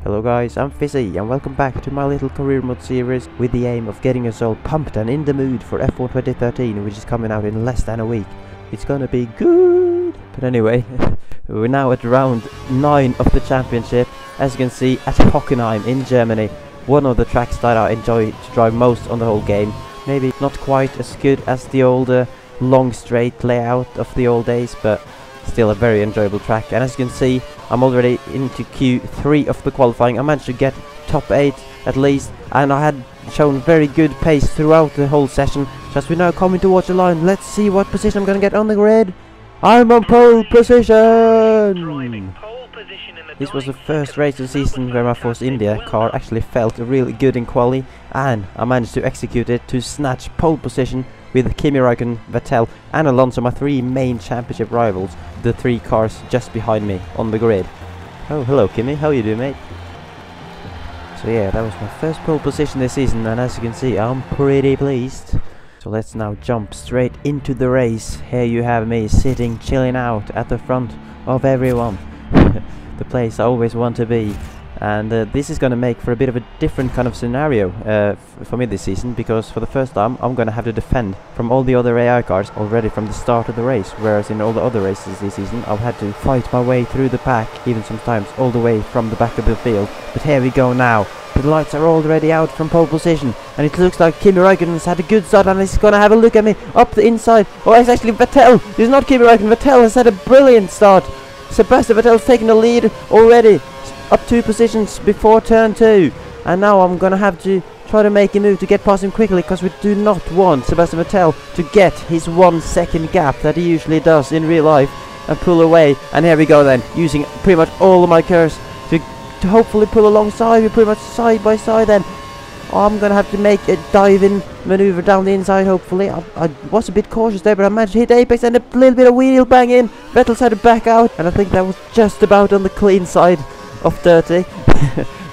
Hello guys, I'm Fisi and welcome back to my little career mode series with the aim of getting us all pumped and in the mood for F1 2013, which is coming out in less than a week. It's gonna be good! But anyway, we're now at round 9 of the championship, as you can see at Hockenheim in Germany. One of the tracks that I enjoy to drive most on the whole game. Maybe not quite as good as the older long straight layout of the old days, but still a very enjoyable track. And as you can see, I'm already into Q3 of the qualifying. I managed to get top 8 at least, and I had shown very good pace throughout the whole session. Just we're now coming towards the line. Let's see what position I'm gonna get on the grid. I'm on pole position! This was the first race of the season where my Force India car actually felt really good in quali, and I managed to execute it to snatch pole position with Kimi Räikkönen, Vettel and Alonso, my 3 main championship rivals, the 3 cars just behind me on the grid. Oh, hello Kimi, how you doing, mate? So yeah, that was my first pole position this season, and as you can see, I'm pretty pleased. So let's now jump straight into the race. Here you have me sitting, chilling out at the front of everyone. The place I always want to be. And this is going to make for a bit of a different kind of scenario for me this season, because for the first time I'm going to have to defend from all the other AI cars already from the start of the race, whereas in all the other races this season I've had to fight my way through the pack, even sometimes all the way from the back of the field. But here we go now. The lights are already out from pole position, and it looks like Kimi Räikkönen's had a good start, and he's going to have a look at me up the inside. Oh, it's actually Vettel. It's not Kimi Räikkönen. Vettel has had a brilliant start. Sebastian Vettel's taking the lead already, up 2 positions before turn 2, and now I'm gonna have to try to make a move to get past him quickly, because we do not want Sebastian Vettel to get his 1 second gap that he usually does in real life and pull away. And here we go then, using pretty much all of my cars to hopefully pull alongside. We're pretty much side by side then. I'm gonna have to make a dive-in maneuver down the inside, hopefully. I was a bit cautious there, but I managed to hit apex and a little bit of wheel bang in. Vettel's had to back out, and I think that was just about on the clean side of 30.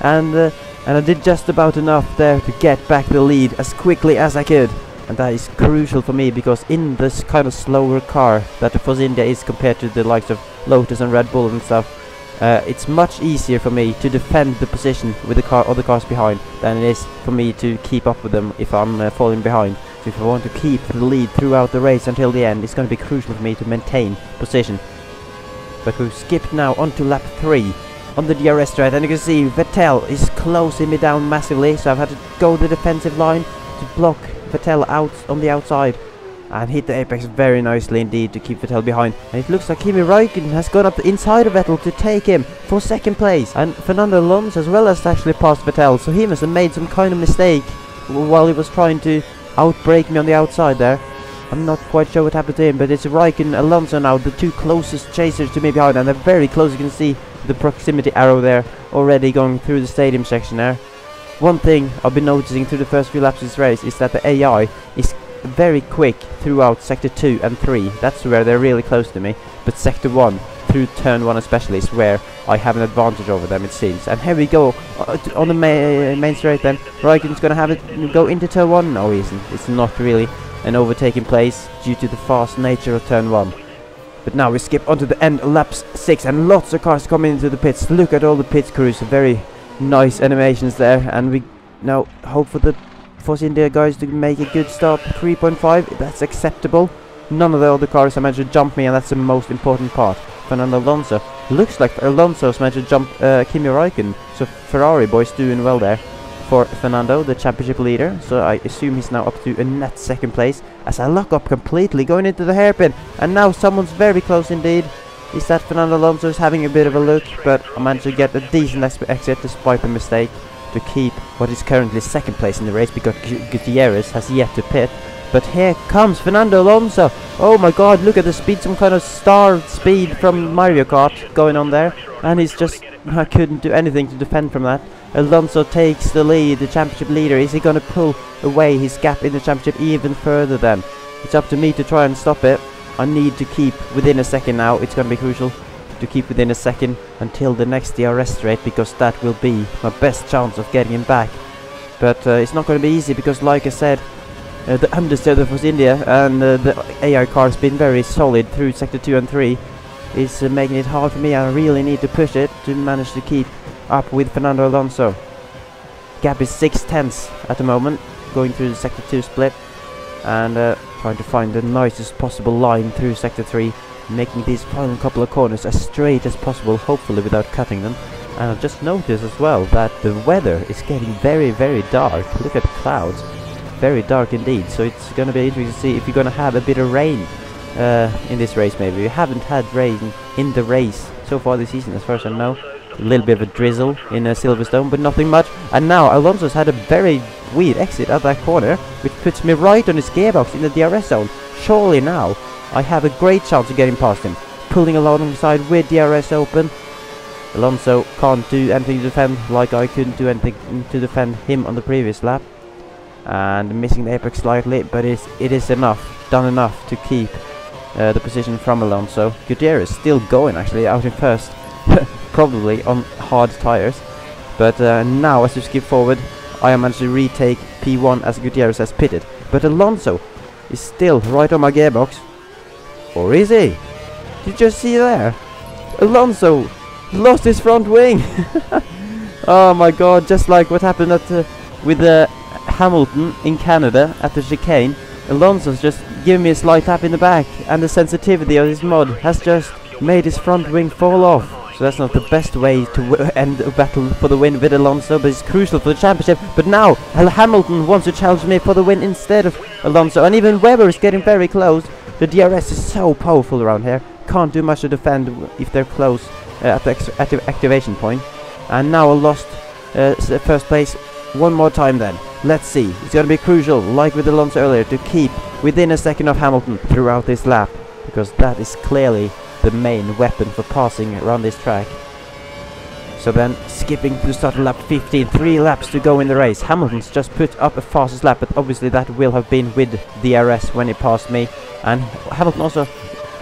and I did just about enough there to get back the lead as quickly as I could. And that is crucial for me, because in this kind of slower car that the Force India is compared to the likes of Lotus and Red Bull and stuff, it's much easier for me to defend the position with the other cars behind than it is for me to keep up with them if I'm falling behind. So if I want to keep the lead throughout the race until the end, it's going to be crucial for me to maintain position. But we've skipped now onto lap 3 on the DRS straight, and you can see Vettel is closing me down massively, so I've had to go the defensive line to block Vettel out on the outside and hit the apex very nicely indeed to keep Vettel behind. And it looks like Kimi Räikkönen has gone up the inside of Vettel to take him for 2nd place, and Fernando Alonso as well has actually passed Vettel, so he must have made some kind of mistake while he was trying to outbrake me on the outside there. I'm not quite sure what happened to him, but it's Räikkönen, Alonso now, the 2 closest chasers to me behind, and they're very close. You can see the proximity arrow there already going through the stadium section there. One thing I've been noticing through the first few laps of this race is that the AI is very quick throughout sector 2 and 3. That's where they're really close to me, but sector 1 through turn 1 especially is where I have an advantage over them, it seems. And here we go on the main straight then. Räikkönen's gonna have it go into turn 1. No, he isn't. It's not really an overtaking place due to the fast nature of turn 1. But now we skip onto the end, laps 6, and lots of cars coming into the pits. Look at all the pit crews, very nice animations there, and we now hope for the Force India guys to make a good stop. 3.5, that's acceptable. None of the other cars have managed to jump me, and that's the most important part. Fernando Alonso, looks like Alonso's managed to jump Kimi Räikkönen, so Ferrari boys doing well there for Fernando, the championship leader. So I assume he's now up to a net 2nd place as I lock up completely going into the hairpin, and now someone's very close indeed. Is that Fernando Alonso is having a bit of a look, but I managed to get a decent exit despite the mistake to keep what is currently 2nd place in the race, because Gutierrez has yet to pit. But here comes Fernando Alonso. Oh my god, look at the speed, some kind of star speed from Mario Kart going on there, and he's just, I couldn't do anything to defend from that. Alonso takes the lead, the championship leader. Is he going to pull away his gap in the championship even further then? It's up to me to try and stop it. I need to keep within a second now. It's going to be crucial to keep within a second until the next DRS straight, because that will be my best chance of getting him back. But it's not going to be easy, because like I said, the understeer of Force India and the AI car has been very solid through sector 2 and 3. It's making it hard for me. I really need to push it to manage to keep up with Fernando Alonso. Gap is 6/10 at the moment, going through the Sector 2 split, and trying to find the nicest possible line through Sector 3, making these final couple of corners as straight as possible, hopefully without cutting them. And I've just noticed as well that the weather is getting very, very dark. Look at the clouds, very dark indeed. So it's going to be interesting to see if you're going to have a bit of rain in this race. Maybe we haven't had rain in the race so far this season, as far as I know. A little bit of a drizzle in Silverstone, but nothing much. And now Alonso's had a very weird exit out that corner, which puts me right on his gearbox in the DRS zone. Surely now I have a great chance of getting past him. Pulling alongside with DRS open. Alonso can't do anything to defend, like I couldn't do anything to defend him on the previous lap. And missing the apex slightly, but it is enough, done enough to keep the position from Alonso. Gutierrez still going actually, out in first. Probably on hard tires, but now as we skip forward I managed to retake P1 as Gutierrez has pitted, but Alonso is still right on my gearbox. Or is he? Did you just see there? Alonso lost his front wing. Oh my god, just like what happened at with Hamilton in Canada at the chicane. Alonso's just giving me a slight tap in the back, and the sensitivity of his mod has just made his front wing fall off. So that's not the best way to end a battle for the win with Alonso, but it's crucial for the championship. But now Hamilton wants to challenge me for the win instead of Alonso, and even Webber is getting very close. The DRS is so powerful around here, can't do much to defend if they're close at the activation point. And now I lost first place one more time then. Let's see, it's going to be crucial, like with Alonso earlier, to keep within a second of Hamilton throughout this lap, because that is clearly the main weapon for passing around this track. So then, skipping to the start of lap 15, 3 laps to go in the race. Hamilton's just put up a fastest lap, but obviously that will have been with DRS when he passed me. And Hamilton also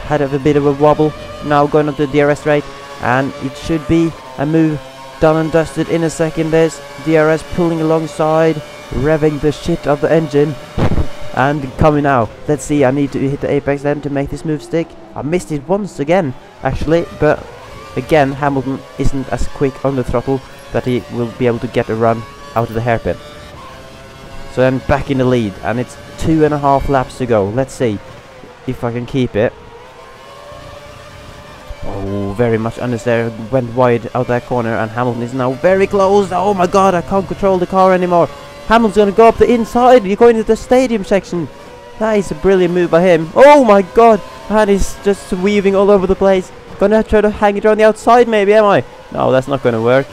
had a bit of a wobble, now going on the DRS rate, and it should be a move done and dusted in a second. There's DRS pulling alongside, revving the shit of the engine. And coming now. Let's see, I need to hit the apex then to make this move stick. I missed it once again, actually, but again, Hamilton isn't as quick on the throttle that he will be able to get a run out of the hairpin. So then back in the lead, and it's 2.5 laps to go. Let's see if I can keep it. Oh, very much unnecessary. Went wide out that corner, and Hamilton is now very close. Oh my god, I can't control the car anymore. Hamilton's going to go up the inside. You're going into the stadium section. That is a brilliant move by him. Oh my god. And he's just weaving all over the place. Gonna try to hang it around the outside maybe, am I? No, that's not going to work.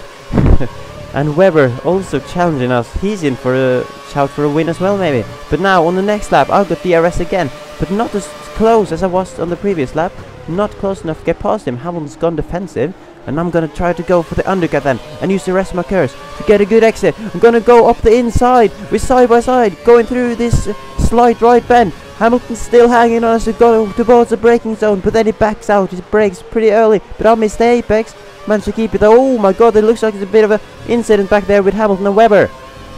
And Webber also challenging us. He's in for a shout for a win as well maybe. But now on the next lap I've got DRS again. But not as close as I was on the previous lap. Not close enough to get past him. Hamilton's gone defensive. And I'm going to try to go for the undercut then, and use the rest of my curse to get a good exit. I'm going to go up the inside, with side by side, going through this slight right bend. Hamilton's still hanging on as we go towards the braking zone, but then he backs out. He brakes pretty early, but I missed the apex. Managed to keep it. Oh my god, it looks like there's a bit of an incident back there with Hamilton and Webber.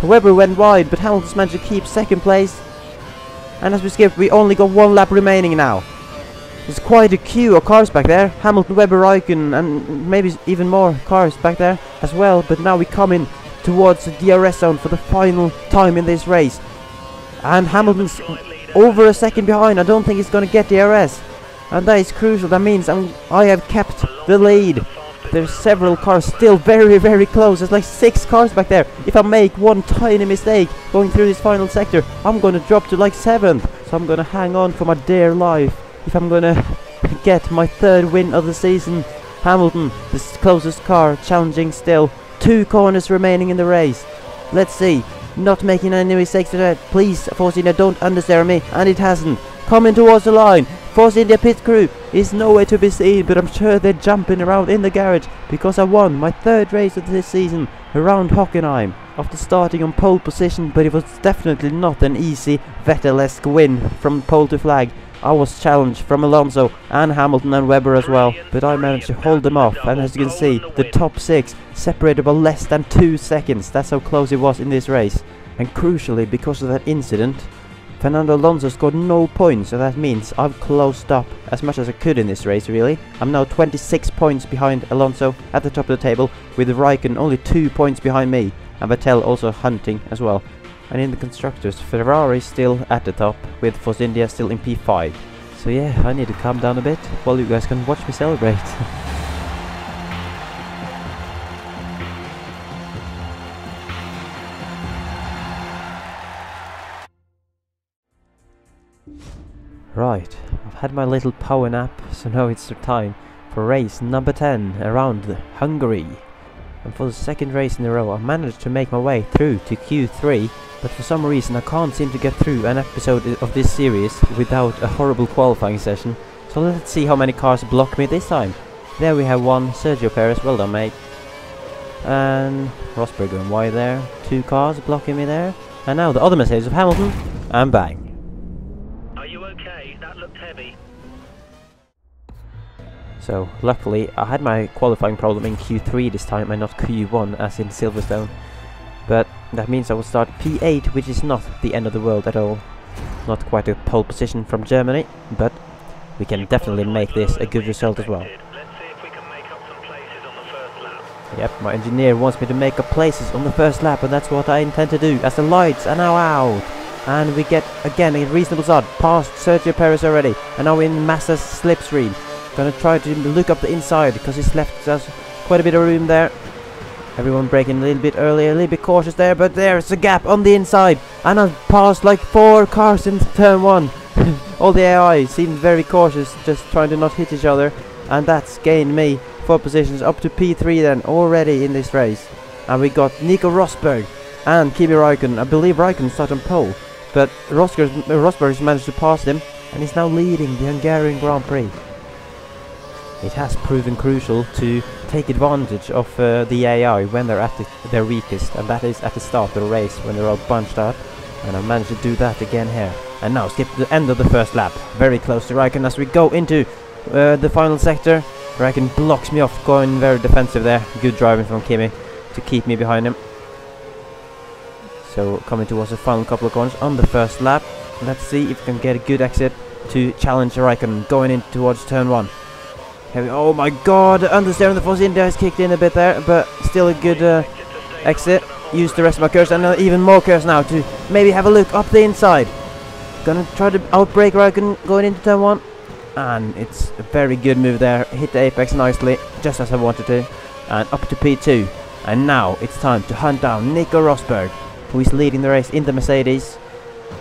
Webber went wide, but Hamilton's managed to keep second place. And as we skip, we only got 1 lap remaining now. There's quite a queue of cars back there. Hamilton, Webber, Raikkonen, and maybe even more cars back there as well. But now we come in towards the DRS zone for the final time in this race. And Hamilton's over a second behind. I don't think he's going to get DRS. And that is crucial. That means I have kept the lead. There's several cars still very, very close. There's like 6 cars back there. If I make one tiny mistake going through this final sector, I'm going to drop to like 7th. So I'm going to hang on for my dear life if I'm going to get my 3rd win of the season. Hamilton, the closest car, challenging still. 2 corners remaining in the race. Let's see. Not making any mistakes today. Please, Force India, don't understare me. And it hasn't. Coming towards the line. Force India pit crew is nowhere to be seen, but I'm sure they're jumping around in the garage because I won my 3rd race of this season around Hockenheim after starting on pole position, but it was definitely not an easy Vettel-esque win from pole to flag. I was challenged from Alonso and Hamilton and Webber as well, but I managed to hold them off, and as you can see, the top 6 separated by less than 2 seconds. That's how close it was in this race. And crucially, because of that incident, Fernando Alonso scored no points, so that means I've closed up as much as I could in this race, really. I'm now 26 points behind Alonso at the top of the table, with Raikkonen only 2 points behind me, and Vettel also hunting as well. And in the constructors, Ferrari still at the top, with Force India still in P5. So yeah, I need to calm down a bit, while you guys can watch me celebrate. Right, I've had my little power nap, so now it's time for race number 10 around Hungary. And for the second race in a row, I managed to make my way through to Q3, but for some reason I can't seem to get through an episode of this series without a horrible qualifying session. So let's see how many cars block me this time. There we have one, Sergio Perez, well done mate. And Rosberg going wide there, 2 cars blocking me there. And now the other Mercedes of Hamilton, and bang. So luckily I had my qualifying problem in Q3 this time and not Q1 as in Silverstone. But that means I will start P8, which is not the end of the world at all. Not quite a pole position from Germany, but we can definitely make this a good result as well. Yep, my engineer wants me to make up places on the first lap, and that's what I intend to do as the lights are now out. And we get again a reasonable start, past Sergio Perez already, and now in Massa's slipstream. Gonna try to look up the inside because he's left us quite a bit of room there. Everyone braking a little bit earlier, a little bit cautious there, but there's a gap on the inside, and I've passed like 4 cars in turn 1. All the AI seemed very cautious, just trying to not hit each other, and that's gained me 4 positions up to P3 then already in this race. And we got Nico Rosberg and Kimi Raikkonen. I believe Raikkonen started on pole, but Rosberg's managed to pass him, and he's now leading the Hungarian Grand Prix. It has proven crucial to take advantage of the AI when they're at their weakest, and that is at the start of the race when they're all bunched up, and I managed to do that again here. And now skip to the end of the first lap, very close to Raikkonen as we go into the final sector. Raikkonen blocks me off, going very defensive there. Good driving from Kimi to keep me behind him. So coming towards the final couple of corners on the first lap. Let's see if we can get a good exit to challenge Raikkonen going in towards turn 1. Oh my god, the understeer on the Force India has kicked in a bit there, but still a good exit. Use the rest of my curse and even more curse now to maybe have a look up the inside. Gonna try to outbrake Raikkonen going into turn 1. And it's a very good move there. Hit the apex nicely, just as I wanted to. And up to P2. And now it's time to hunt down Nico Rosberg, who is leading the race in the Mercedes.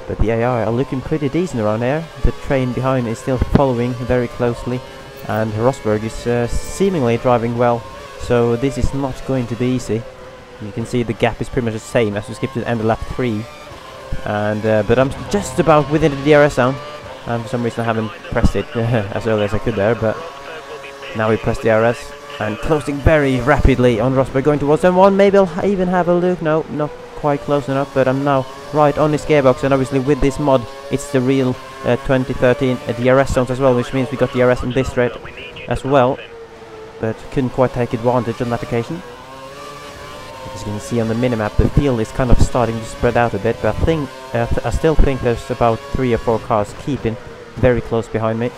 But the AI are looking pretty decent around here. The train behind is still following very closely. And Rosberg is seemingly driving well, so this is not going to be easy. You can see the gap is pretty much the same as we skip to the end of lap 3. And but I'm just about within the DRS zone, and for some reason I haven't pressed it as early as I could there, but now we press DRS and closing very rapidly on Rosberg going towards turn 1. Maybe I'll even have a look. No, not quite close enough, but I'm now right on his gearbox, and obviously with this mod it's the real 2013 DRS zones as well, which means we got DRS in this thread as well, but couldn't quite take advantage on that occasion. As you can see on the minimap, the field is kind of starting to spread out a bit, but I still think there's about 3 or 4 cars keeping very close behind me.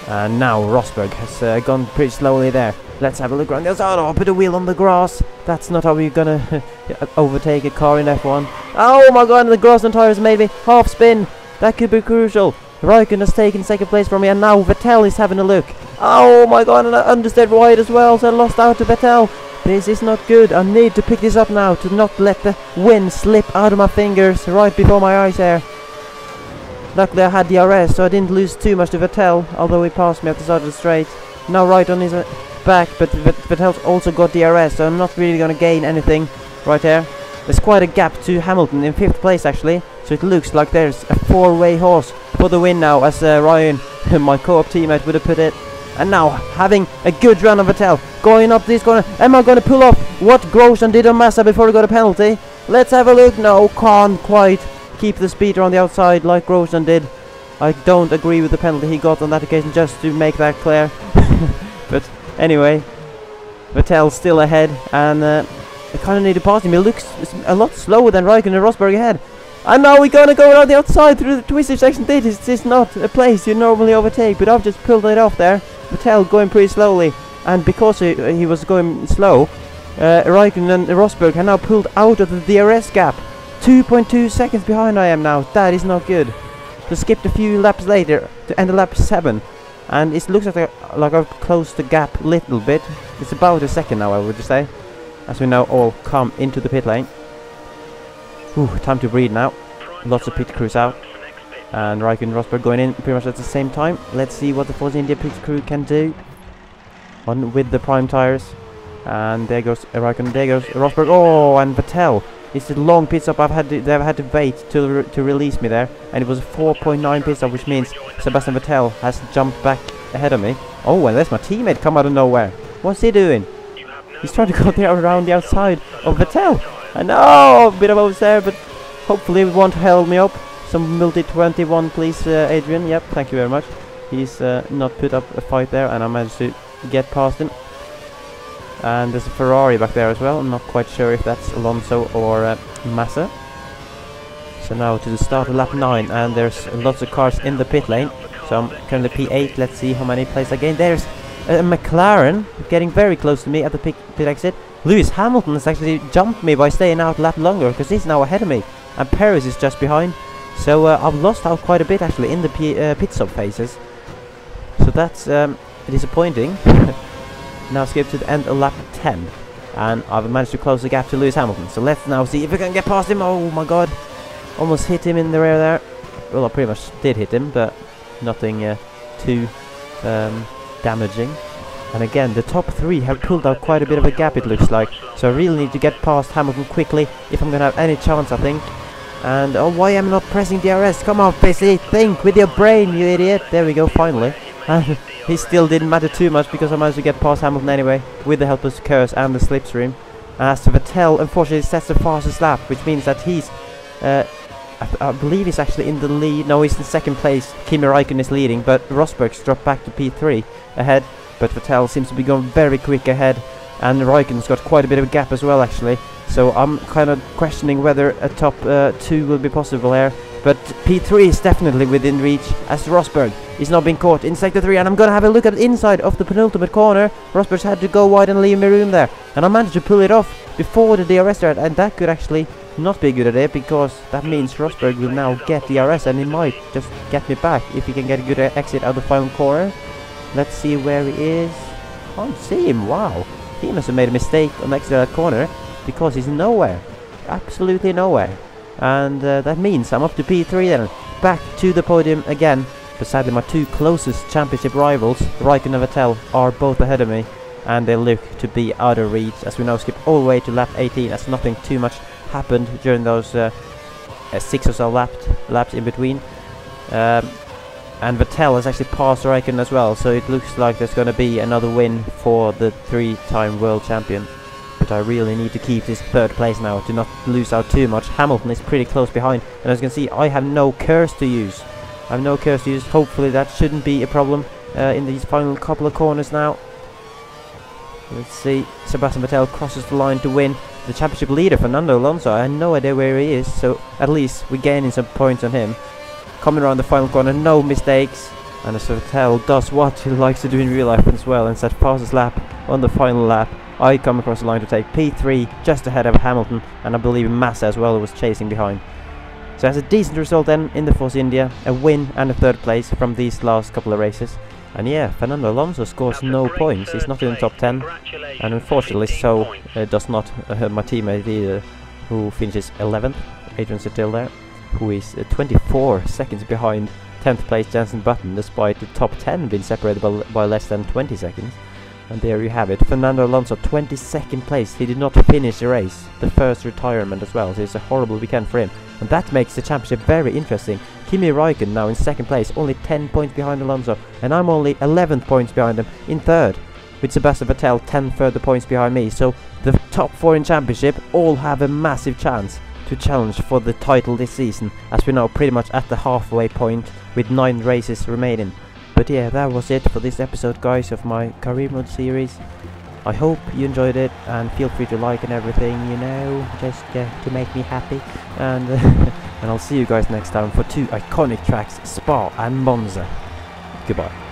And now Rosberg has gone pretty slowly there. Let's have a look around the outside. Oh, put a wheel on the grass. That's not how we're gonna overtake a car in F1. Oh my god, and the grass and tires made me half spin. That could be crucial. Raikkonen has taken 2nd place from me, and now Vettel is having a look. Oh my god, and I understeered wide as well, so I lost out to Vettel. This is not good. I need to pick this up now to not let the wind slip out of my fingers right before my eyes here. Luckily I had DRS, so I didn't lose too much to Vettel, although he passed me at the start of the straight. Now right on his back, but Vettel's also got DRS, so I'm not really going to gain anything right here. There's quite a gap to Hamilton in 5th place actually, so it looks like there's a 4-way horse for the win now, as Ryan, my co-op teammate, would have put it. And now having a good run of Vettel, going up this corner. Am I going to pull off what Grosjean did on Massa before he got a penalty? Let's have a look. No, can't quite keep the speeder on the outside like Grosjean did. I don't agree with the penalty he got on that occasion, just to make that clear. But anyway, Vettel's still ahead, and I kind of need to pass him. He looks a lot slower than Raikkonen and Rosberg ahead. And now we're gonna go around the outside through the twisty section. This is not a place you normally overtake, but I've just pulled it off there. Vettel going pretty slowly, and because he was going slow, Raikkonen and Rosberg are now pulled out of the DRS gap. 2.2 seconds behind I am now. That is not good. So skipped a few laps later to end lap 7, and it looks like I've closed the gap a little bit. It's about a second now, I would say, as we now all come into the pit lane. Time to breathe now. Lots of pit crews out, and Raikkonen and Rosberg going in pretty much at the same time. Let's see what the Force India pit crew can do. On with the prime tires, and there goes Raikkonen, there goes Rosberg. Oh, and Vettel. It's a long pit stop. They've had to wait to release me there, and it was a 4.9 pit stop, which means Sebastian Vettel has jumped back ahead of me. Oh, and there's my teammate come out of nowhere. What's he doing? He's trying to go there around the outside of Vettel. I know, a bit of oversteer, but hopefully it won't hold me up. Some multi-21 please, Adrian. Yep, thank you very much. He's not put up a fight there, and I managed to get past him. And there's a Ferrari back there as well. I'm not quite sure if that's Alonso or Massa. So now to the start of lap 9, and there's lots of cars in the pit lane. So I'm currently P8. Let's see how many places I gain. There's a McLaren getting very close to me at the pit exit. Lewis Hamilton has actually jumped me by staying out a lap longer, because he's now ahead of me, and Perez is just behind. So I've lost out quite a bit actually in the pit stop phases. So that's disappointing. Now skip to the end of lap 10, and I've managed to close the gap to Lewis Hamilton. So let's now see if we can get past him. Oh my god, almost hit him in the rear there. Well, I pretty much did hit him, but nothing too damaging. And again, the top 3 have pulled out quite a bit of a gap, it looks like. So I really need to get past Hamilton quickly if I'm gonna have any chance, I think. And oh, why am I not pressing DRS? Come on, Fisi, think with your brain, you idiot. There we go, finally. And he still didn't matter too much, because I managed to get past Hamilton anyway, with the help of Curse and the slipstream. As to Vettel, unfortunately sets the fastest lap, which means that he's I believe he's actually in the lead. No, he's in second place. Kimi Räikkönen is leading, but Rosberg's dropped back to P3 ahead. But Vettel seems to be going very quick ahead, and Räikkönen's got quite a bit of a gap as well, actually. So I'm kind of questioning whether a top 2 will be possible here. But P3 is definitely within reach, as Rosberg is not being caught in sector 3, and I'm gonna have a look at the inside of the penultimate corner. Rosberg's had to go wide and leave me room there, and I managed to pull it off before the DRS start, and that could actually not be a good idea, because that means Rosberg will now get DRS, and he might just get me back if he can get a good exit out of the final corner. Let's see where he is. Can't see him. Wow, he must have made a mistake on the exit of that corner, because he's nowhere, absolutely nowhere. And that means I'm up to P3 then, back to the podium again. But sadly my 2 closest championship rivals, Raikkonen and Vettel, are both ahead of me, and they look to be out of reach, as we now skip all the way to lap 18, as nothing too much happened during those 6 or so laps in between. And Vettel has actually passed Raikkonen as well, so it looks like there's going to be another win for the 3-time world champion. But I really need to keep this 3rd place now to not lose out too much. Hamilton is pretty close behind, and as you can see, I have no curse to use. Hopefully that shouldn't be a problem in these final couple of corners now. Let's see, Sebastian Vettel crosses the line to win. The championship leader, Fernando Alonso, I have no idea where he is, so at least we're gaining some points on him. Coming around the final corner, no mistakes. And as Vettel does what he likes to do in real life as well, and set fastest lap on the final lap, I come across the line to take P3, just ahead of Hamilton, and I believe Massa as well, who was chasing behind. So that's a decent result then in the Force India, a win and a 3rd place from these last couple of races. And yeah, Fernando Alonso scores no points, he's not in the top 10, and unfortunately so does not my teammate either, who finishes 11th, Adrian Sutil there, who is 24 seconds behind 10th place Jenson Button, despite the top 10 being separated by less than 20 seconds. And there you have it, Fernando Alonso, 22nd place. He did not finish the race, the first retirement as well, so it's a horrible weekend for him. And that makes the championship very interesting. Kimi Räikkönen now in 2nd place, only 10 points behind Alonso, and I'm only 11 points behind him in 3rd, with Sebastian Vettel 10 further points behind me. So the top 4 in championship all have a massive chance to challenge for the title this season, as we're now pretty much at the halfway point with 9 races remaining. But yeah, that was it for this episode, guys, of my career mode series. I hope you enjoyed it, and feel free to like and everything, you know, just to make me happy. And And I'll see you guys next time for two iconic tracks, Spa and Monza. Goodbye.